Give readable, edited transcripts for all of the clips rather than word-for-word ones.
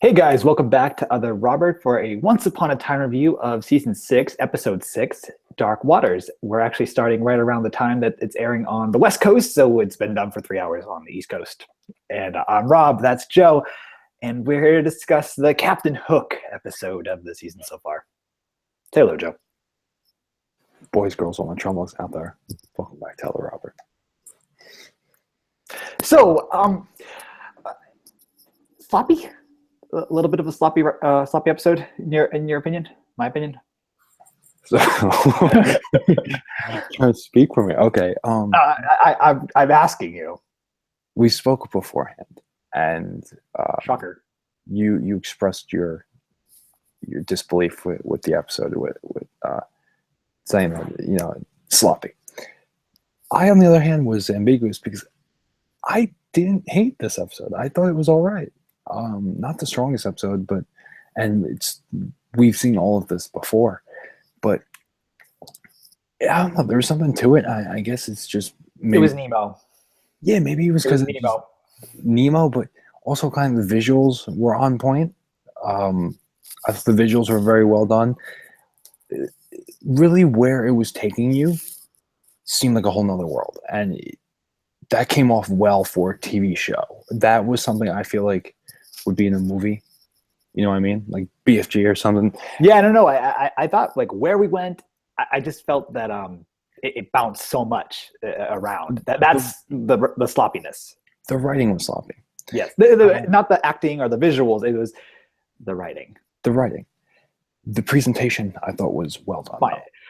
Hey guys, welcome back to Other Robert for a Once Upon a Time review of Season 6, Episode 6, Dark Waters. We're actually starting right around the time that it's airing on the West Coast, so it's been done for 3 hours on the East Coast. And I'm Rob, that's Joe, and we're here to discuss the Captain Hook episode of the season so far. Say hello, Joe. Boys, girls, all the trumos out there. Welcome back to Other Robert. So, sloppy? A little bit of a sloppy episode in your opinion? My opinion? So, trying to speak for me. Okay. I'm asking you. We spoke beforehand, and Shocker. You expressed your disbelief with the episode with saying that sloppy. I, on the other hand, was ambiguous because I didn't hate this episode. I thought it was all right. Not the strongest episode, we've seen all of this before, but I don't know. There was something to it. I guess it's just maybe It was Nemo. Yeah, maybe it was because Nemo, but also kind of the visuals were on point. I thought the visuals were very well done. Really, where it was taking you seemed like a whole nother world, and that came off well for a TV show. That was something I feel like would be in a movie. You know what I mean? Like BFG or something. Yeah, I don't know. I thought like where we went, I just felt that it bounced so much around. That's the sloppiness. The writing was sloppy. Yes, not the acting or the visuals. It was the writing. The writing. The presentation I thought was well done.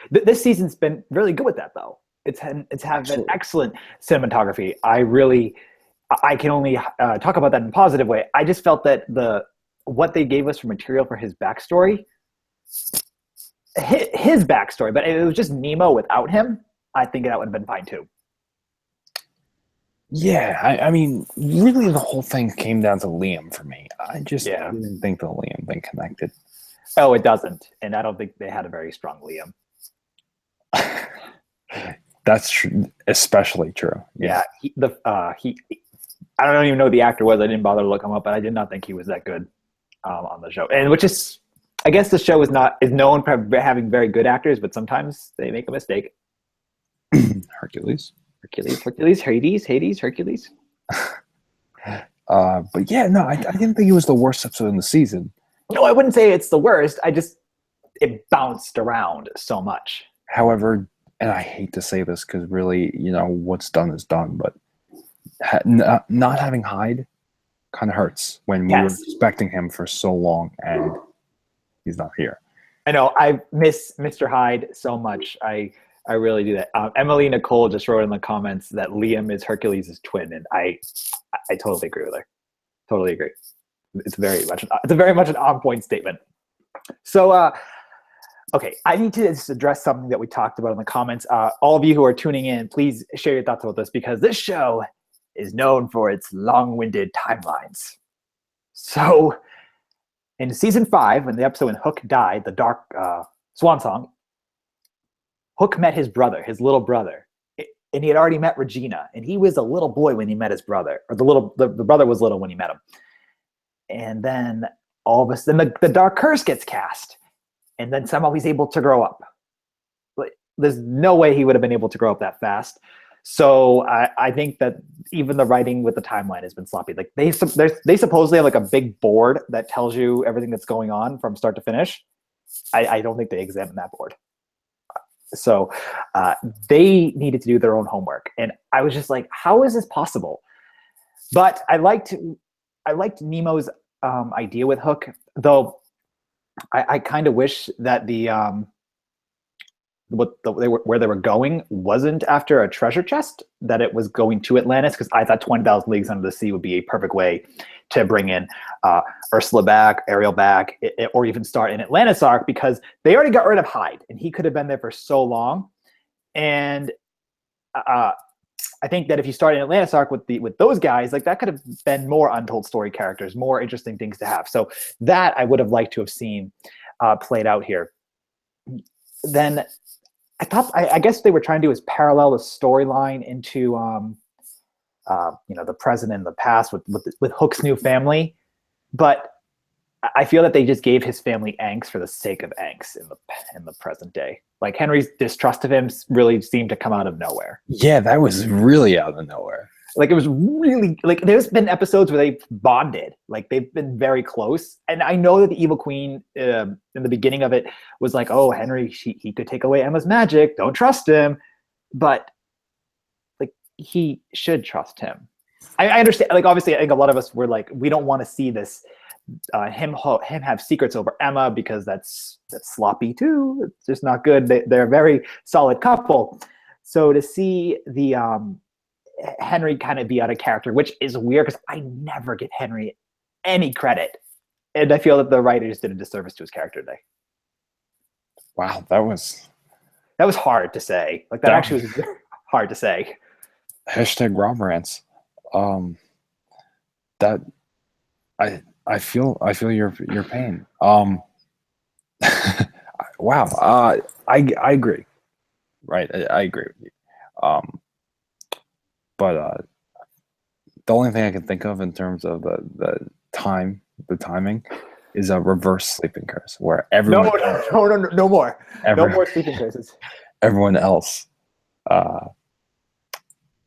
This season's been really good with that, though. It's had an excellent cinematography. I can only talk about that in a positive way. I just felt that what they gave us for material for his backstory, but it was just Nemo without him. I think that would have been fine too. Yeah, I mean, really, the whole thing came down to Liam for me. I just didn't think the Liam thing connected. Oh, it doesn't, and I don't think they had a very strong Liam. That's true, especially true. Yeah, I don't even know who the actor was. I didn't bother to look him up, but I did not think he was that good on the show. And which is, I guess the show is known for having very good actors, but sometimes they make a mistake. Hercules, Hades, Hercules. But yeah, no, I didn't think it was the worst episode in the season. No, I wouldn't say it's the worst. It bounced around so much. However, and I hate to say this because really, what's done is done, but not having Hyde kind of hurts when we were expecting him for so long and he's not here. I know. I miss Mr. Hyde so much. I really do that. Emily Nicole just wrote in the comments that Liam is Hercules' twin, and I totally agree with her. Totally agree. It's very much an on-point statement. So, okay, I need to just address something that we talked about in the comments. All of you who are tuning in, please share your thoughts about this because this show is known for its long-winded timelines. So, in season 5, when the episode when Hook died, the dark swan song, Hook met his brother, his little brother, and he had already met Regina, and he was a little boy when he met his brother, or the brother was little when he met him. And then all of a sudden, the dark curse gets cast, and then somehow he's able to grow up. There's no way he would have been able to grow up that fast. So I think that even the writing with the timeline has been sloppy. Like they supposedly have like a big board that tells you everything that's going on from start to finish. I don't think they examined that board. So they needed to do their own homework, and I was just like, how is this possible? But I liked Nemo's idea with Hook, though. I kind of wish that where they were going wasn't after a treasure chest, that it was going to Atlantis, because I thought 20,000 Leagues Under the Sea would be a perfect way to bring in Ursula back, Ariel back, or even start an Atlantis arc, because they already got rid of Hyde, and he could have been there for so long. And I think that if you start an Atlantis arc with those guys, like that could have been more untold story characters, more interesting things to have. So that I would have liked to have seen played out here. Then I guess they were trying to do is parallel the storyline into the present and the past with Hook's new family, but I feel that they just gave his family angst for the sake of angst in the present day. Like Henry's distrust of him really seemed to come out of nowhere. Yeah, that was really out of nowhere. Like it was really like there's been episodes where they've bonded, like they've been very close. And I know that the Evil Queen in the beginning of it was like, oh, Henry, he could take away Emma's magic. Don't trust him. But like he should trust him. I understand. Like obviously, I think a lot of us were like, we don't want to see this him have secrets over Emma because that's sloppy too. It's just not good. They're a very solid couple. So to see the Henry kind of be out of character, which is weird because I never give Henry any credit, and I feel that the writers did a disservice to his character today. Wow, that was hard to say. Like that actually was hard to say. Hashtag Rob rants. That I feel your pain. Wow. I agree. Right. I agree with you. But the only thing I can think of in terms of the timing is a reverse sleeping curse where everyone no more sleeping curses. Everyone else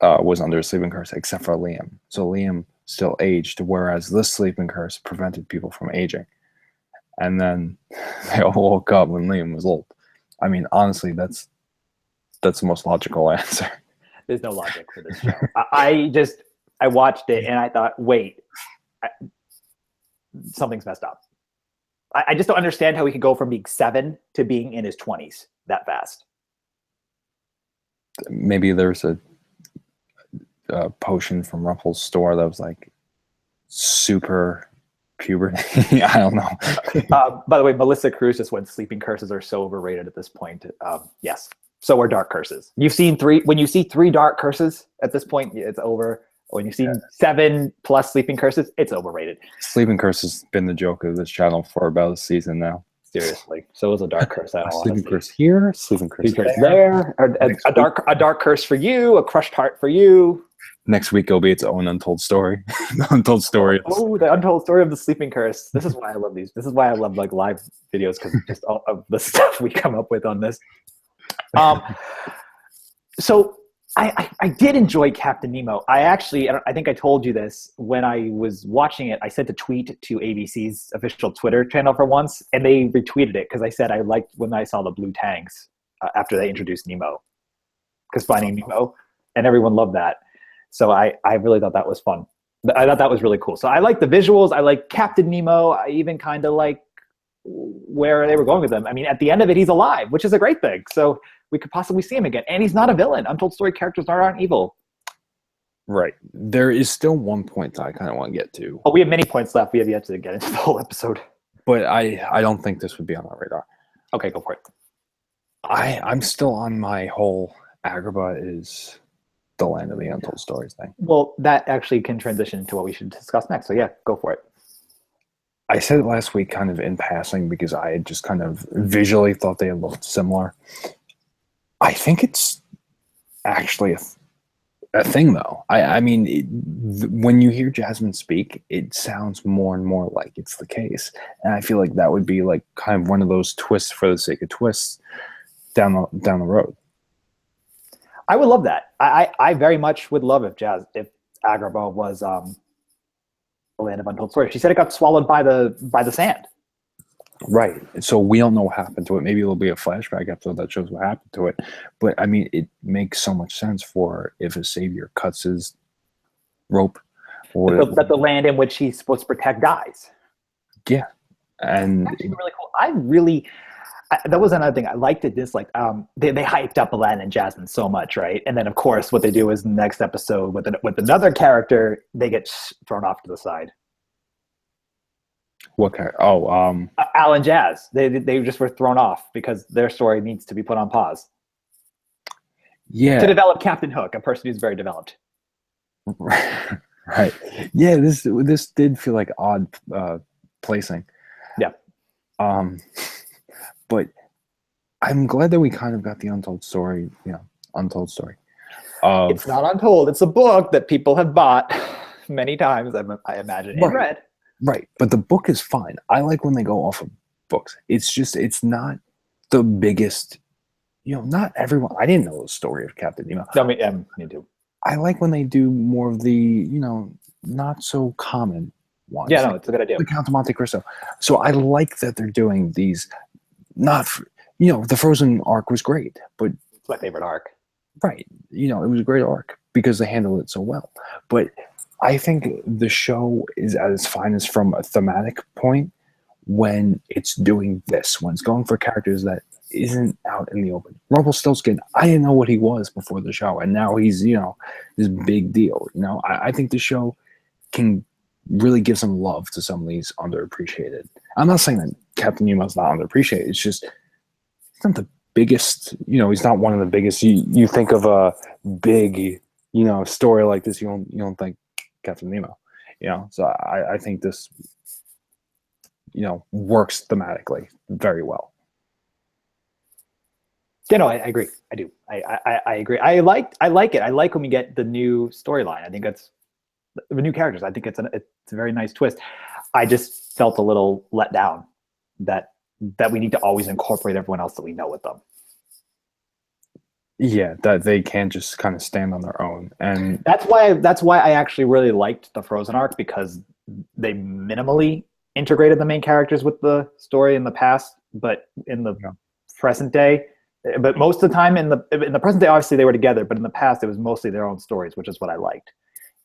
was under a sleeping curse except for Liam. So Liam still aged, whereas this sleeping curse prevented people from aging. And then they all woke up when Liam was old. I mean, honestly, that's the most logical answer. There's no logic for this show. I watched it and I thought, wait, something's messed up. I just don't understand how he could go from being 7 to being in his 20s that fast. Maybe there's a potion from Rumpel's store that was like super puberty. I don't know. By the way, Melissa Cruz just went sleeping curses are so overrated at this point. Yes. So are dark curses. You've seen 3. When you see 3 dark curses at this point, it's over. When you see 7 plus sleeping curses, it's overrated. Sleeping curse has been the joke of this channel for about a season now. Seriously. So is a dark curse. Sleeping curse here, sleeping curse there. A dark curse for you, a crushed heart for you. Next week it'll be its own untold story. The untold story. Oh, the untold story of the sleeping curse. This is why I love these. This is why I love like live videos, because just all of the stuff we come up with on this. So I did enjoy Captain Nemo. I think I told you this when I was watching it. I sent a tweet to ABC's official Twitter channel for once, and they retweeted it because I said I liked when I saw the blue tanks after they introduced Nemo, because Finding Nemo, and everyone loved that. So I really thought that was fun. I thought that was really cool. So I like the visuals. I like Captain Nemo. I even kind of like where they were going with them. I mean, at the end of it, he's alive, which is a great thing. So we could possibly see him again. And he's not a villain. Untold story characters aren't evil. Right. There is still one point that I kind of want to get to. Oh, we have many points left. We have yet to get into the whole episode. But I don't think this would be on our radar. Okay, go for it. I'm still on my whole Agrabah is the land of the untold stories thing. Well, that actually can transition into what we should discuss next. So yeah, go for it. I said it last week kind of in passing because I had just kind of visually thought they looked similar. I think it's actually a thing, though. I mean, when you hear Jasmine speak, it sounds more and more like it's the case. And I feel like that would be like kind of one of those twists for the sake of twists down the road. I would love that. I very much would love if Agrabah was the land of untold stories. She said it got swallowed by the sand. Right. So we don't know what happened to it. Maybe it'll be a flashback episode that shows what happened to it. But I mean, it makes so much sense for if a savior cuts his rope. Or that the land in which he's supposed to protect dies. Yeah. And that's really cool. That was another thing I liked it. This they hyped up Aladdin and Jasmine so much, right? And then of course what they do is next episode with another character, they get thrown off to the side. What character? Oh, Al and Jazz. They just were thrown off because their story needs to be put on pause. Yeah. To develop Captain Hook, a person who's very developed. Right. Yeah. This did feel like odd placing. Yeah. But I'm glad that we kind of got the untold story. Untold story. It's not untold. It's a book that people have bought many times. I imagine and read. Right, but the book is fine. I like when they go off of books. It's not the biggest. Not everyone. I didn't know the story of Captain Nemo. No, me too. I like when they do more of the not so common ones. Yeah, no, it's a good idea. The Count of Monte Cristo. So I like that they're doing these. Not the Frozen arc was great, but It's my favorite arc. right, it was a great arc because they handled it so well. But I think the show is at its finest from a thematic point when it's doing this, when it's going for characters that isn't out in the open. Rumpelstiltskin, I didn't know what he was before the show, and now he's, this big deal. I think the show can really give some love to some of these underappreciated. I'm not saying that Captain Nemo's not underappreciated. It's just it's not the biggest, he's not one of the biggest. You think of a big, story like this, you don't think Captain Nemo, So I think this, works thematically very well. Yeah, no, I agree. I do. I agree. I like it. I like when we get the new storyline. I think that's the new characters. I think it's a very nice twist. I just felt a little let down that we need to always incorporate everyone else that we know with them. Yeah, that they can't just kind of stand on their own, and that's why I actually really liked the Frozen arc, because they minimally integrated the main characters with the story in the past, but in the present day, but most of the time in the present day, obviously they were together, but in the past it was mostly their own stories, which is what I liked.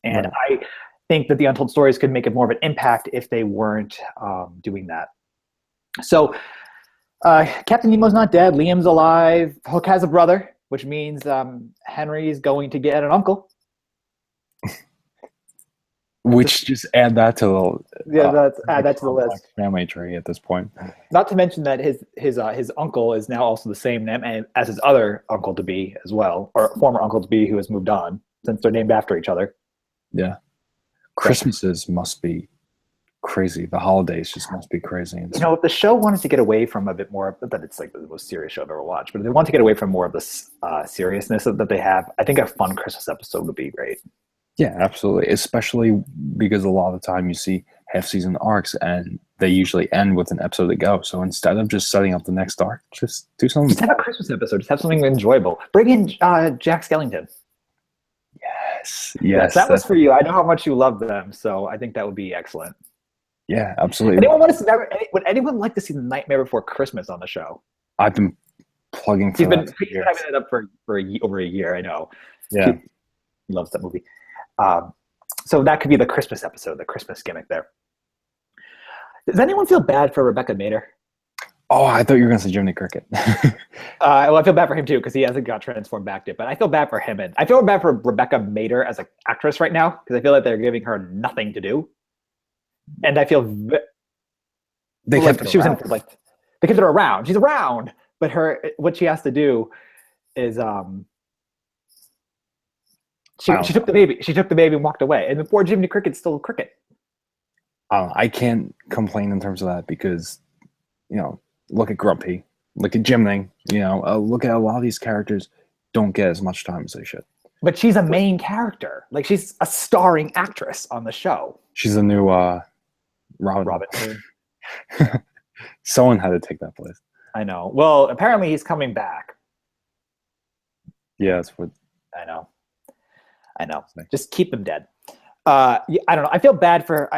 And I think that the Untold Stories could make it more of an impact if they weren't doing that. So Captain Nemo's not dead. Liam's alive. Hook has a brother, which means Henry's going to get an uncle. Which just add that to the add that to the list. Family tree at this point. Not to mention that his uncle is now also the same name as his other uncle to be as well, or former uncle to be who has moved on, since they're named after each other. Yeah, Christmases must be crazy. The holidays just must be crazy. If the show wanted to get away from a bit more, that it's like the most serious show I've ever watched, but if they want to get away from more of the seriousness that they have, I think a fun Christmas episode would be great. Yeah, absolutely. Especially because a lot of the time you see half-season arcs and they usually end with an episode to go. So instead of just setting up the next arc, just do something. Just have a Christmas episode. Just have something enjoyable. Bring in Jack Skellington. Yes. That was for you. I know how much you love them, so I think that would be excellent. Yeah, absolutely. Would anyone like to see The Nightmare Before Christmas on the show? I've been plugging for that. He's been having it up for over a year, I know. Yeah. He loves that movie. So that could be the Christmas episode, the Christmas gimmick there. Does anyone feel bad for Rebecca Mader? Oh, I thought you were going to say Jiminy Cricket. Well, I feel bad for him too, because he hasn't got transformed back yet. But I feel bad for him, and I feel bad for Rebecca Mader as an actress right now, because I feel like they're giving her nothing to do. And I feel they kept her around. She's around, but what she has to do is she took the baby. She took the baby and walked away. And before Jiminy Cricket's still Cricket. I can't complain in terms of that because, look at Grumpy, look at Jiminy, look at a lot of these characters don't get as much time as they should. But she's a main character. Like, she's a starring actress on the show. She's a new Robin. Someone had to take that place. I know. Well, apparently he's coming back. Yeah, that's what I know. Just keep him dead. I don't know. I feel bad for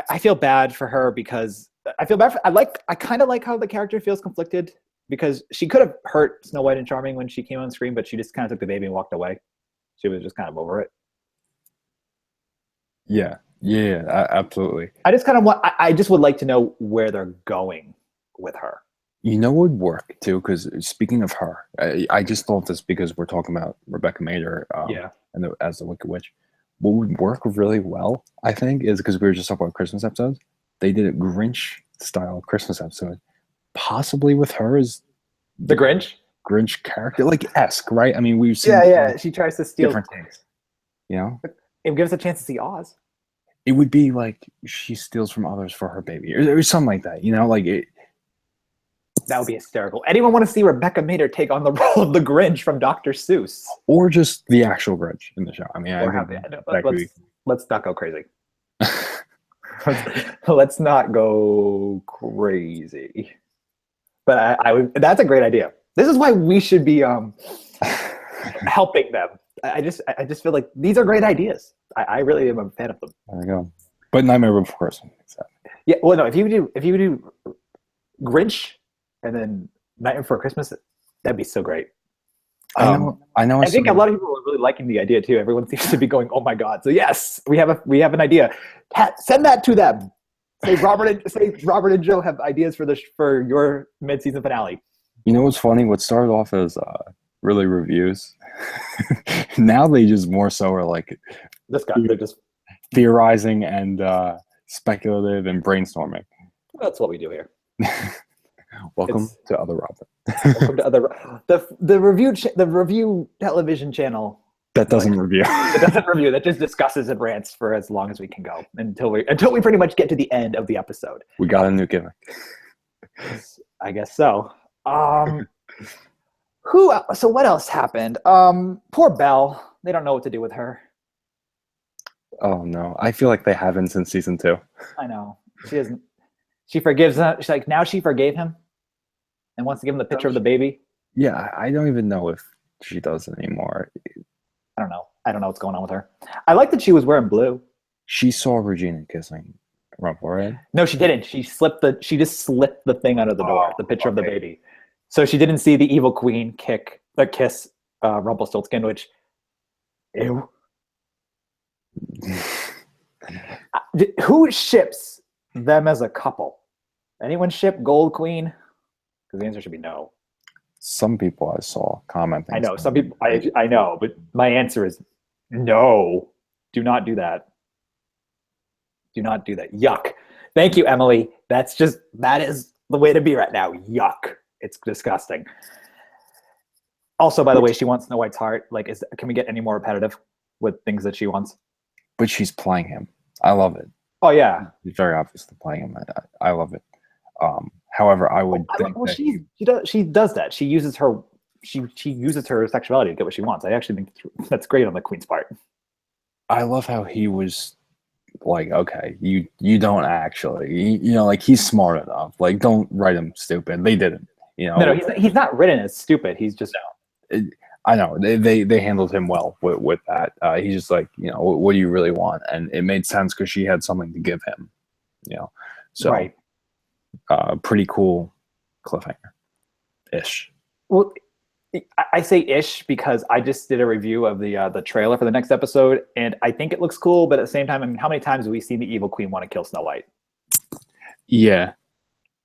her because I feel bad for. I kind of like how the character feels conflicted, because she could have hurt Snow White and Charming when she came on screen, but she just kind of took the baby and walked away. She was just kind of over it. Yeah, absolutely. I just would like to know where they're going with her. What would work too? Because speaking of her, I just thought this because we're talking about Rebecca Mader, as the Wicked Witch. What would work really well, I think, is because we were just talking about Christmas episodes. They did a Grinch-style Christmas episode, possibly with her as the Grinch character, like esque, right? I mean, we've seen she tries to steal different things. It gives us a chance to see Oz. It would be like she steals from others for her baby, or something like that. Like it. That would be hysterical. Anyone want to see Rebecca Mader take on the role of the Grinch from Dr. Seuss? Or just the actual Grinch in the show. I mean, let's not go crazy. Let's not go crazy. But I would. That's a great idea. This is why we should be helping them. I just feel like these are great ideas. I really am a fan of them. There we go. But Nightmare Before Christmas. Exactly. Yeah. Well, no. If you do Grinch and then Nightmare Before Christmas, that'd be so great. I know. I think a lot of people are really liking the idea too. Everyone seems to be going, "Oh my god!" So yes, we have an idea. Send that to them. Say Robert and Joe have ideas for your mid-season finale. You know what's funny? What started off as really reviews, now they just more so are like They're just theorizing and speculative and brainstorming. That's what we do here. Welcome to Other Robert. Welcome to the review television channel that doesn't review. That doesn't review. That just discusses and rants for as long as we can go until we pretty much get to the end of the episode. We got a new gimmick. I guess so. So what else happened? Poor Belle. They don't know what to do with her. Oh no. I feel like they haven't since season 2. I know. She doesn't. She forgives him. She's like, now she forgave him and wants to give him the picture of the baby. Yeah, I don't even know if she does anymore. I don't know. I don't know what's going on with her. I like that she was wearing blue. She saw Regina kissing Rumple, right? No, she didn't. She just slipped the thing under the door, the picture of the baby. So she didn't see the evil queen kiss Rumpelstiltskin, which, ew. Who ships them as a couple? Anyone ship Gold Queen? Because the answer should be no. Some people I saw commenting. I know some people. I know, but my answer is no. Do not do that. Do not do that. Yuck. Thank you, Emily. That is the way to be right now. Yuck. It's disgusting. Also, by the way, she wants Snow White's heart. Like, can we get any more repetitive with things that she wants? But she's playing him. I love it. Oh yeah, she's very obviously playing him. I love it. However, I would think she does that. She uses her sexuality to get what she wants. I actually think that's great on the Queen's part. I love how he was like, okay, you don't actually, like he's smart enough. Like, don't write him stupid. They didn't. No, he's not written as stupid. He's just. I know they handled him well with that. He's just like, what do you really want? And it made sense because she had something to give him. So right. Pretty cool cliffhanger ish. Well, I say ish because I just did a review of the trailer for the next episode, and I think it looks cool. But at the same time, I mean, how many times have we seen the evil queen want to kill Snow White? Yeah.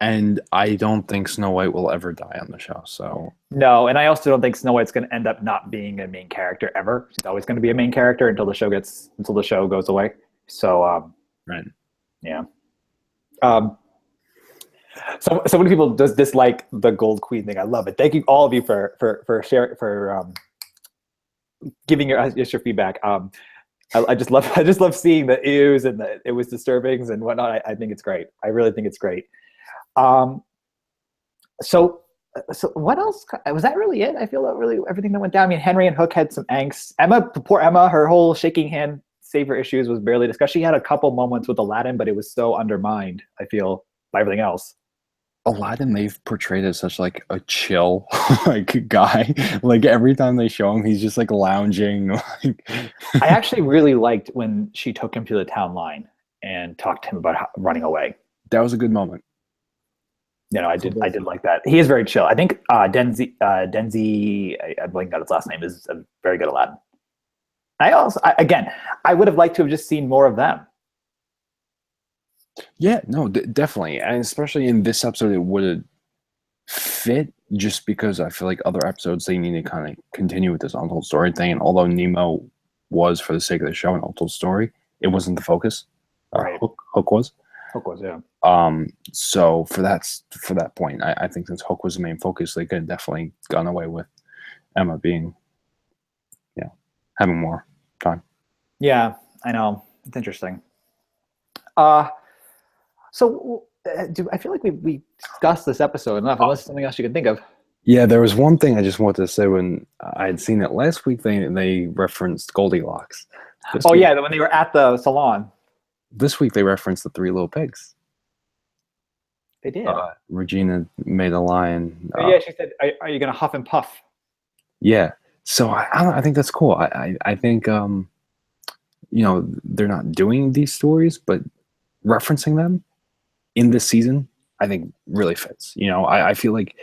And I don't think Snow White will ever die on the show. So no, and I also don't think Snow White's going to end up not being a main character ever. She's always going to be a main character until the show goes away. So right, yeah. So many people just dislike the Gold Queen thing. I love it. Thank you all of you for sharing giving your feedback. I just love seeing the ews and it was disturbing and whatnot. I think it's great. I really think it's great. So what else? Was that really it? I feel that really everything that went down. I mean, Henry and Hook had some angst. Poor Emma, her whole shaking hand saver issues was barely discussed. She had a couple moments with Aladdin, but it was so undermined, I feel, by everything else. Aladdin, they've portrayed as such like a chill like guy. Like every time they show him, he's just like lounging. Like I actually really liked when she took him to the town line and talked to him about running away. That was a good moment. I did like that. He is very chill. I think Denzi, I blanked out his last name, is a very good Aladdin. I would have liked to have just seen more of them. Yeah, no, definitely. And especially in this episode, it would have fit just because I feel like other episodes, they need to kind of continue with this untold story thing. And although Nemo was, for the sake of the show, an untold story, it wasn't the focus. Right. Hook was. Hook was, yeah. So for that point, I think since Hook was the main focus, they could have definitely gone away with Emma being, having more time. Yeah, I know. It's interesting. So I feel like we discussed this episode enough, unless there's something else you can think of. Yeah, there was one thing I just wanted to say when I had seen it last week. They referenced Goldilocks. Oh, yeah, when they were at the salon. this week they referenced the Three Little Pigs. They did. Regina made a line. Yeah, she said, "Are you gonna huff and puff?" Yeah. So I think that's cool. I think they're not doing these stories, but referencing them in this season, I think really fits. I feel like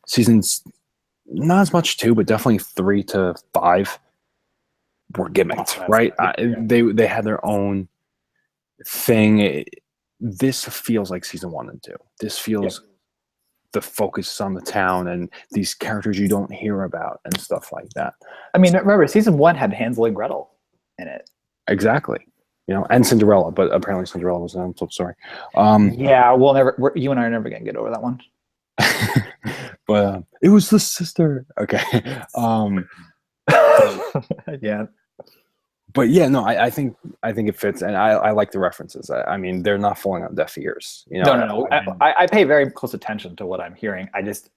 seasons not as much 2, but definitely 3 to 5 were gimmicked, right? They had their own thing. This feels like season 1 and 2. This feels the focus is on the town and these characters you don't hear about and stuff like that. I mean, remember, season 1 had Hansel and Gretel in it. Exactly. And Cinderella, but apparently Cinderella was an untold story. Yeah, you and I are never gonna get over that one. But it was the sister. Okay. Yeah. But yeah, no, I think it fits, and I like the references. I mean, they're not falling on deaf ears. No. I pay very close attention to what I'm hearing. I just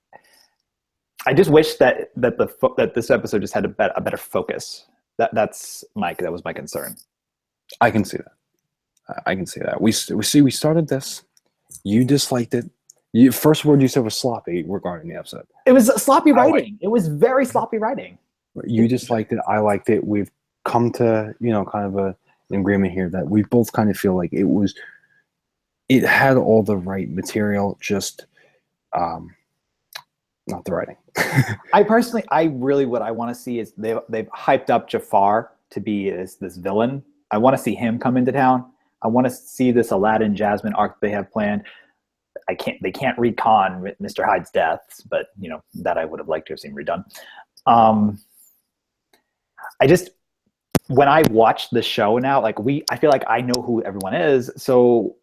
wish that this episode just had a better focus. That was my concern. I can see that. We started this. You disliked it. First word you said was sloppy regarding the episode. It was sloppy writing. It was very sloppy writing. You disliked it. I liked it. We've come to kind of an agreement here that we both kind of feel like it had all the right material, just not the writing. I really what I want to see is they've hyped up Jafar to be this villain. I want to see him come into town. I want to see this Aladdin Jasmine arc they have planned. They can't recon Mr. Hyde's deaths, but that I would have liked to have seen redone. When I watch the show now, I feel like I know who everyone is. So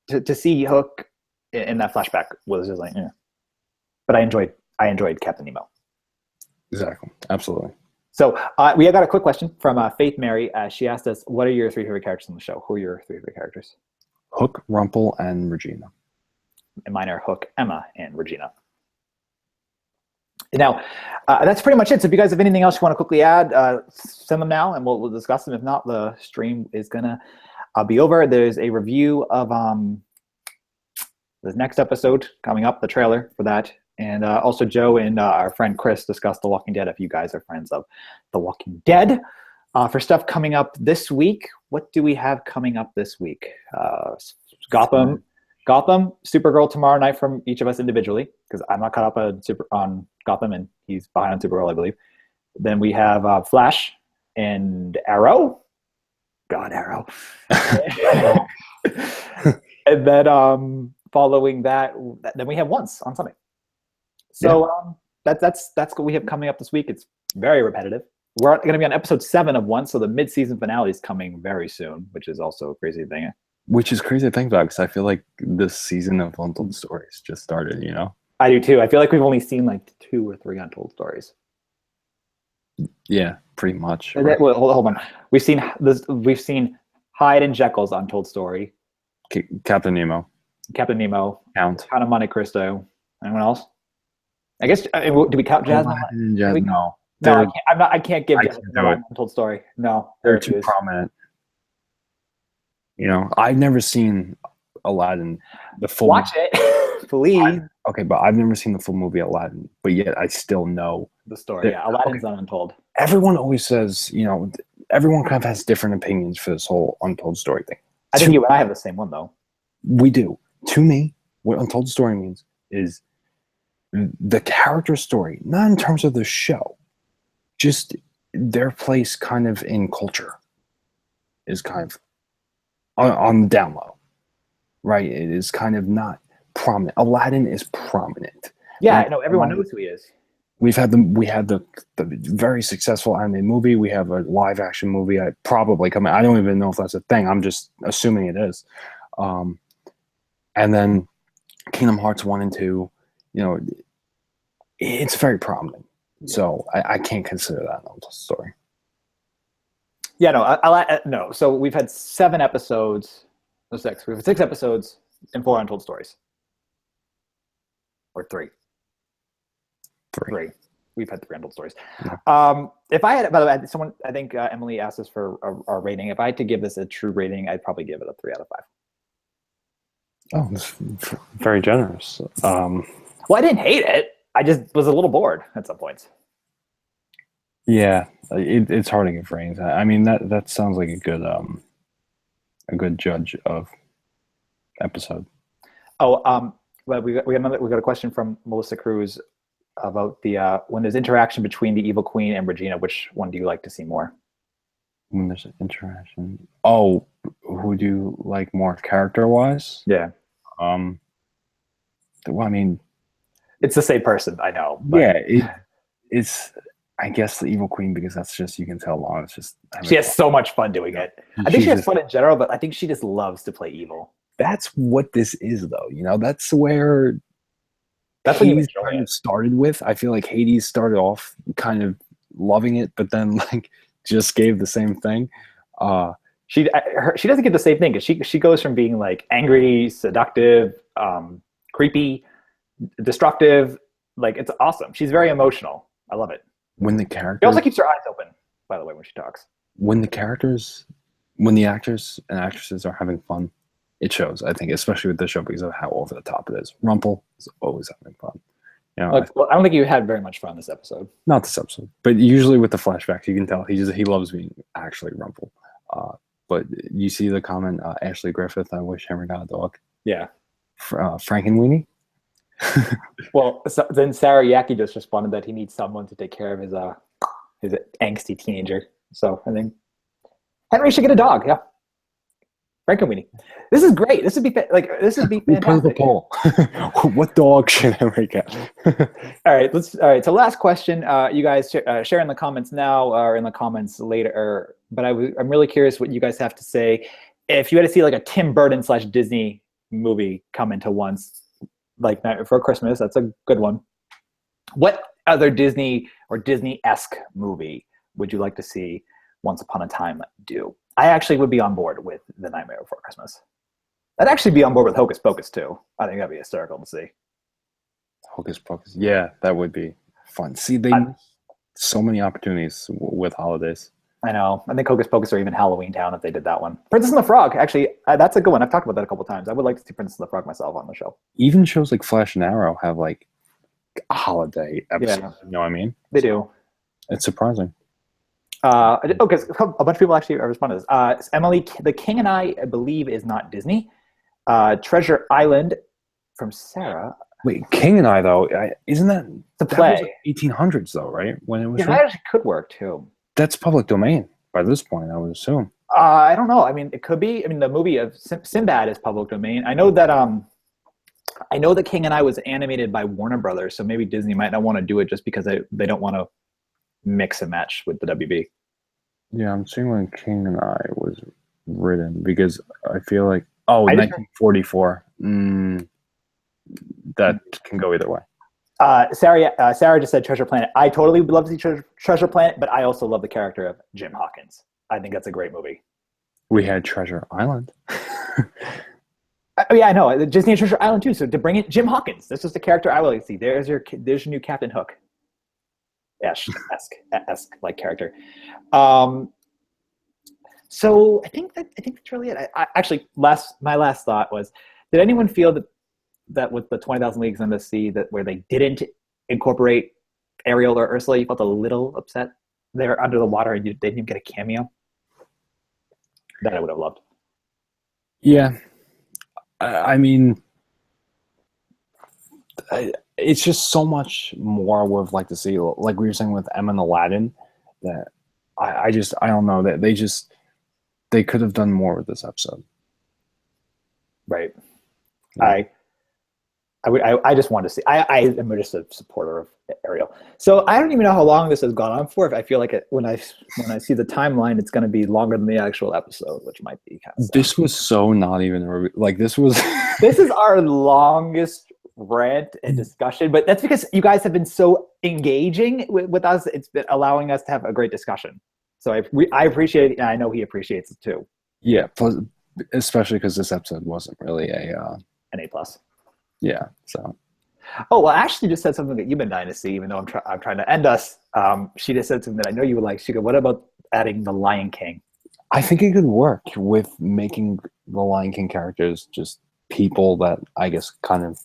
to see Hook in that flashback was just like, but I enjoyed Captain Nemo. Exactly. Absolutely. So we got a quick question from Faith Mary. She asked us, what are your 3 favorite characters in the show? Who are your 3 favorite characters? Hook, Rumple, and Regina. And mine are Hook, Emma, and Regina. Now, that's pretty much it. So if you guys have anything else you want to quickly add, send them now, and we'll discuss them. If not, the stream is going to be over. There's a review of the next episode coming up, the trailer for that. And also Joe and our friend Chris discussed The Walking Dead, if you guys are friends of The Walking Dead. For stuff coming up this week, what do we have coming up this week? Gotham, Supergirl tomorrow night from each of us individually, because I'm not caught up on Gotham, and he's behind on Supergirl, I believe. Then we have Flash and Arrow. God, Arrow. And then following that, then we have Once on Sunday. So that's what we have coming up this week. It's very repetitive. We're going to be on episode 7 of Once, so the mid-season finale is coming very soon, which is also a crazy thing. Which is crazy to think about, because I feel like this season of Untold Stories just started, I do too. I feel like we've only seen 2 or 3 Untold Stories. Yeah, pretty much. Right? Well, hold on. We've seen Hyde and Jekyll's Untold Story. Captain Nemo. Count of Monte Cristo. Anyone else? I guess, do we count Jasmine? No. No, I can't give Jasmine an Untold Story. No. They're too prominent. I've never seen Aladdin, the full. Watch it, please. But I've never seen the full movie Aladdin, but yet I still know the story. Yeah, Aladdin's not Untold. Everyone always says, everyone kind of has different opinions for this whole Untold Story thing. I think you and I have the same one, though. We do. To me, what Untold Story means is the character story, not in terms of the show, just their place kind of in culture is kind of on the down low, right? It is kind of not prominent. Aladdin is prominent. Yeah, I know. Everyone knows who he is. We had the very successful animated movie. We have a live action movie probably coming. I don't even know if that's a thing. I'm just assuming it is. And then Kingdom Hearts 1 and 2, it's very prominent. So I can't consider that an Untold Story. Yeah, no. So we've had 7 episodes. No, 6. We've had 6 episodes and 4 Untold Stories. Or 3. 3. we've had 3 untold stories. Yeah. If I had, by the way, someone, I think Emily asked us for our rating. If I had to give this a true rating, I'd probably give it a 3 out of 5. Oh, that's very generous. Well, I didn't hate it. I just was a little bored at some points. Yeah, it's hard to give ratings. I mean, that sounds like a good judge of episode. Oh, but we got a question from Melissa Cruz about the when there's interaction between the evil queen and Regina, which one do you like to see more? When there's an interaction. Oh, who do you like more character-wise? Yeah. Well, I mean, it's the same person, I know. But. Yeah, it's I guess the evil queen, because that's just, you can tell Lana's just she has so much fun doing it. I think she has fun in general, but I think she just loves to play evil. That's what this is, though. That's where Hades kind of started with. I feel like Hades started off kind of loving it, but then like just gave the same thing. She doesn't get the same thing, because she goes from being like angry, seductive, creepy, destructive. Like, it's awesome. She's very emotional. I love it. When the character, she also keeps her eyes open, by the way, when she talks. When the actors and actresses are having fun, it shows. I think, especially with this show, because of how over the top it is. Rumpel is always having fun. I don't think you had very much fun this episode. Not this episode, but usually with the flashbacks, you can tell he loves being actually Rumpel. But you see the comment, Ashley Griffith, I wish Henry got a dog. Yeah. Frankenweenie. Well, so then Sarah Yaki just responded that he needs someone to take care of his angsty teenager. So I think Henry should get a dog. Yeah, Frankenweenie. This is great. This would be fantastic. Put the poll. What dog should Henry get? All right. So last question. You guys share in the comments now or in the comments later. But I'm really curious what you guys have to say. If you had to see like a Tim Burton / Disney movie come into once, like Night Before Christmas, that's a good one. What other Disney or Disney-esque movie would you like to see Once Upon a Time do? I actually would be on board with The Nightmare Before Christmas. I'd actually be on board with Hocus Pocus too. I think that'd be hysterical to see. Hocus Pocus, yeah, that would be fun. See, they so many opportunities with holidays. I know. I think Hocus Pocus or even Halloween Town if they did that one. Princess and the Frog, actually, that's a good one. I've talked about that a couple times. I would like to see Princess and the Frog myself on the show. Even shows like Flash and Arrow have like a holiday episode. Yeah. You know what I mean? They do. It's surprising. Because a bunch of people actually responded to this. Emily, The King and I believe, is not Disney. Treasure Island from Sarah. Wait, King and I, though, isn't that the play? Was like 1800s, though, right? When it was. Yeah, that actually could work too. That's public domain by this point, I would assume. I don't know. I mean, it could be. I mean, the movie of Sinbad is public domain. I know that. I know that King and I was animated by Warner Brothers, so maybe Disney might not want to do it just because they don't want to mix and match with the WB. Yeah, I'm seeing when King and I was written, because I feel like 1944. That can go either way. Sarah just said Treasure Planet. I totally would love to see Treasure Planet, but I also love the character of Jim Hawkins. I think that's a great movie. We had Treasure Island. Yeah, I know. Disney and Treasure Island too. So to bring in Jim Hawkins, this is the character I would like to see. There's your new Captain Hook. Esque like character. So I think that's really it. Actually, my last thought was: did anyone feel that with the 20,000 Leagues Under the Sea, that where they didn't incorporate Ariel or Ursula, you felt a little upset? They were under the water and they didn't even get a cameo. That I would have loved. Yeah, I mean, it's just so much more I would have liked to see. Like we were saying with Emma and Aladdin, that I don't know, that they could have done more with this episode. Right. Yeah. I just want to see. I am just a supporter of Ariel. So I don't even know how long this has gone on for. If I feel like when I see the timeline, it's going to be longer than the actual episode, which might be kind of sad. This was so not even like this was. This is our longest rant and discussion, but that's because you guys have been so engaging with us. It's been allowing us to have a great discussion. So I appreciate it, and I know he appreciates it too. Yeah, plus, especially because this episode wasn't really an A+. Yeah, so Oh, well, Ashley just said something that you've been dying to see, even though I'm trying to end us. She just said something that I know you would like. She go, what about adding the Lion King? I think it could work with making the Lion King characters just people that I guess kind of,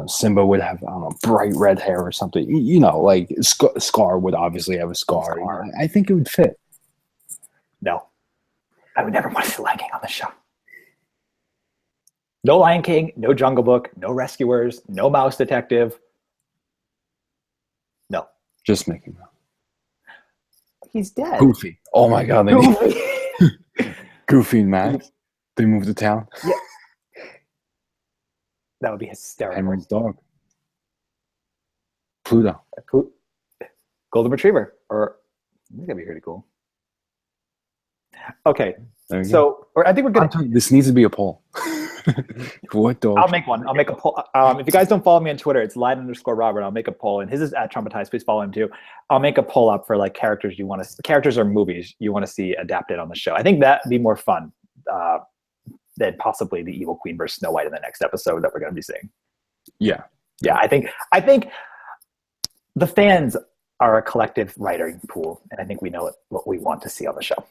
Simba would have, I don't know, bright red hair or something. Like Scar would obviously have a scar. I think it would fit. No, I would never want to see Lion King on the show. No Lion King, no Jungle Book, no Rescuers, no Mouse Detective. No. Just Mickey Mouse. He's dead. Goofy. Oh my God. Goofy. Goofy and Max. They moved to town. Yeah. That would be hysterical. Henry's dog. Pluto. Golden Retriever. Or this is gonna be pretty cool. Okay. So I think we're good. This needs to be a poll. What dog? I'll make one. I'll make a poll. If you guys don't follow me on Twitter, it's @Lion_Robert. I'll make a poll, and his is @Traumatized. Please follow him too. I'll make a poll up for like characters or movies you want to see adapted on the show. I think that'd be more fun than possibly the Evil Queen versus Snow White in the next episode that we're going to be seeing. Yeah. I think the fans are a collective writing pool, and I think we know what we want to see on the show.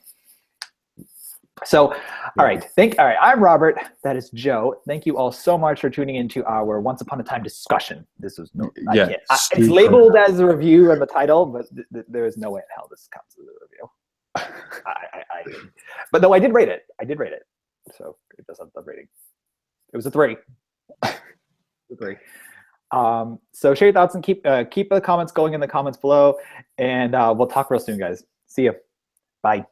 So, all right. I'm Robert. That is Joe. Thank you all so much for tuning into our Once Upon a Time discussion. This was it's labeled as a review in the title, but there is no way in hell this counts as a review. But no, I did rate it. So it does have the rating. It was a 3. So share your thoughts and keep the comments going in the comments below, and we'll talk real soon, guys. See you. Bye.